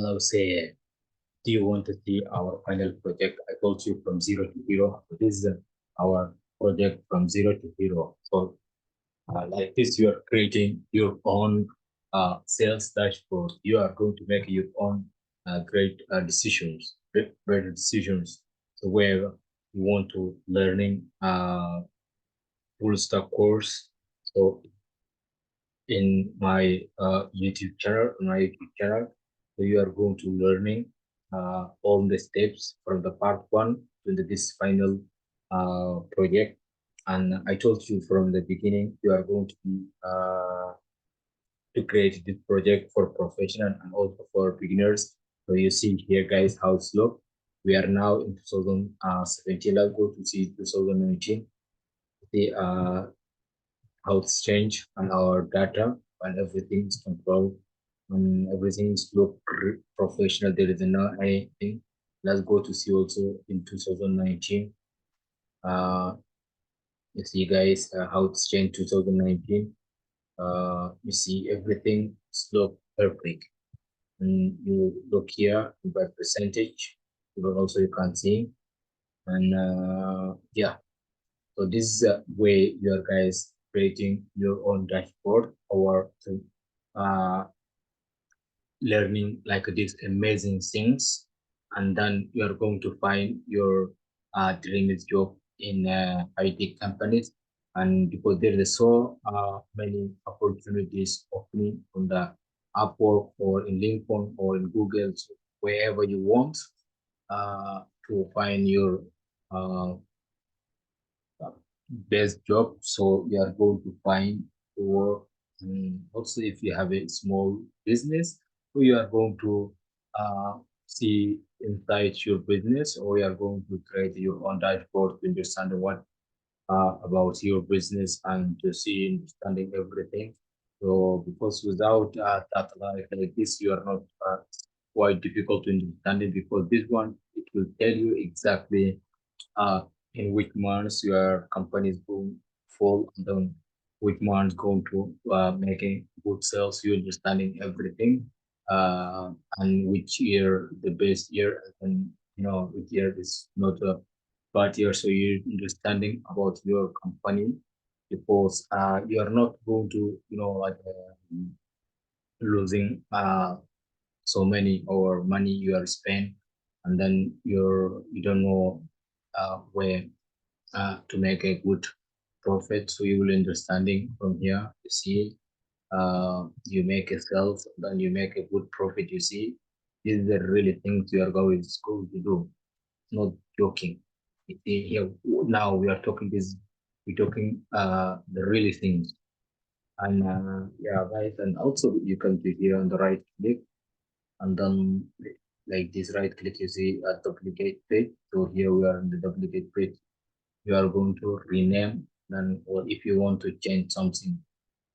I'll say, do you want to see our final project? I told you from zero to hero. So this is our project from zero to hero. So like this, you are creating your own sales dashboard. You are going to make your own great decisions, great decisions. So where you want to learning full stack course. So in my YouTube channel, so you are going to learning all the steps from the part one to this final project. And I told you from the beginning, you are going to be to create this project for professional and also for beginners. So you see here, guys, how it's look. We are now in 2017. Let's go to see 2019. See how it's changed and our data and everything is controlled and everything is look professional. There is no anything. Let's go to see also in 2019. Uh, you see, guys, how it's changed 2019. You see everything is look perfect. And you look here by percentage, but also you can see. And yeah, so this is a way you are guys creating your own dashboard or to uh, learning like these amazing things, and then you are going to find your dream job in IT companies. And because there is so many opportunities opening on the Upwork or in LinkedIn or in Google, so wherever you want to find your uh, uh, best job. So you are going to find or also if you have a small business, so you are going to see inside your business, or you are going to create your own dashboard to understand what about your business and to see understanding everything. So because without that like this, you are not quite difficult to understand it, because this one it will tell you exactly uh, in which months your company is going full, and then which months going to making good sales. You understanding everything, and which year the best year, and which year is not a bad year. So you understanding about your company, because you are not going to like losing so many or money you are spent, and then you don't know where to make a good profit. So you will understanding from here. You see, you make a sales, then you make a good profit. You see, these are the really things you are going to do. Not joking. You see, here now we are talking this. We're talking the really things. And yeah, guys, and also you can do here on the right click, and then like this right click, you see a duplicate page. So here we are in the duplicate page. You are going to rename, then, or if you want to change something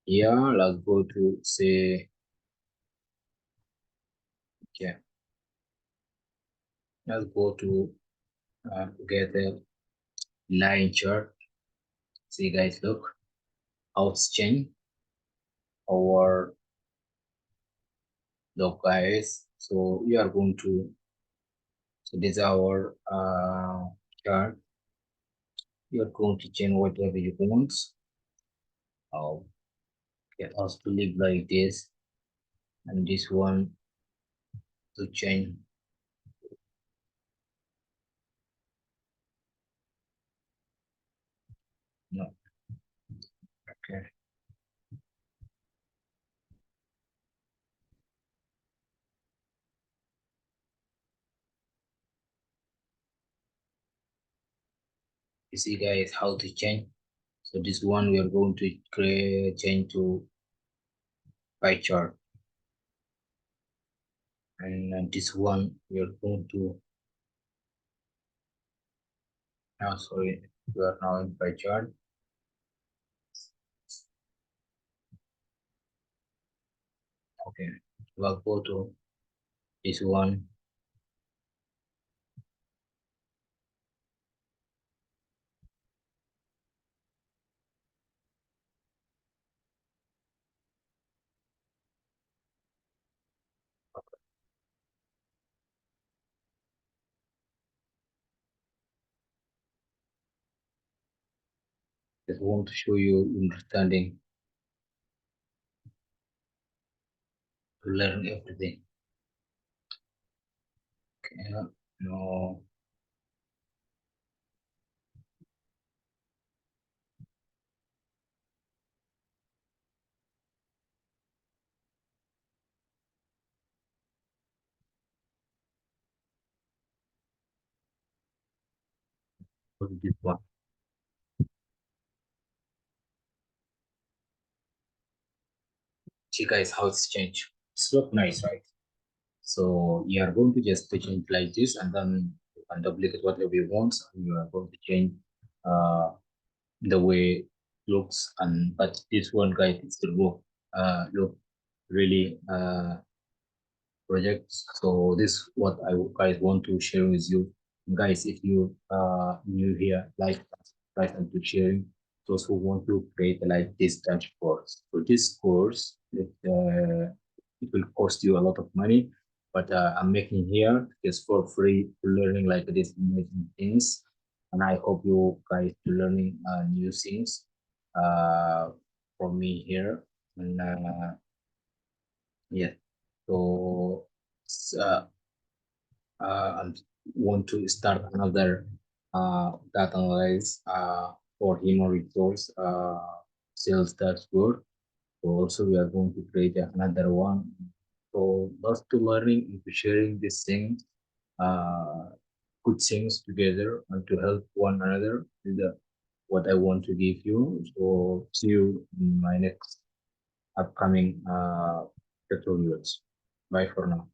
here, let's go to say, okay, let's go to get a line chart. See, guys, look how it's changed. Our look, guys. So we are going to, so this is our chart. You are going to change whatever you want. I'll get us to live like this, and this one to change. No, okay. You see, guys, how to change. So this one we are going to create change to pie chart, and this one we are going to now, sorry, we are now in pie chart. Okay, we'll go to this one. Just want to show you understanding to learn everything. Okay, no, for this one. See guys how it's changed. It's look nice, right? So you are going to just change like this, and then you can duplicate whatever you want, and you are going to change uh, the way it looks. And but this one, guys, it still look really projects. So this what I guys want to share with you, guys. If you new here, like subscribe and to sharing. Those who want to create like this type course. So this course, it will cost you a lot of money, but I'm making here just for free learning like this amazing things, and I hope you guys to learning new things from me here. And yeah, so uh, and want to start another data analysis for human resource sales dashboard. So also we are going to create another one. So just to learning and to sharing these things, uh, good things together and to help one another is what I want to give you. So see you in my next upcoming tutorials. Bye for now.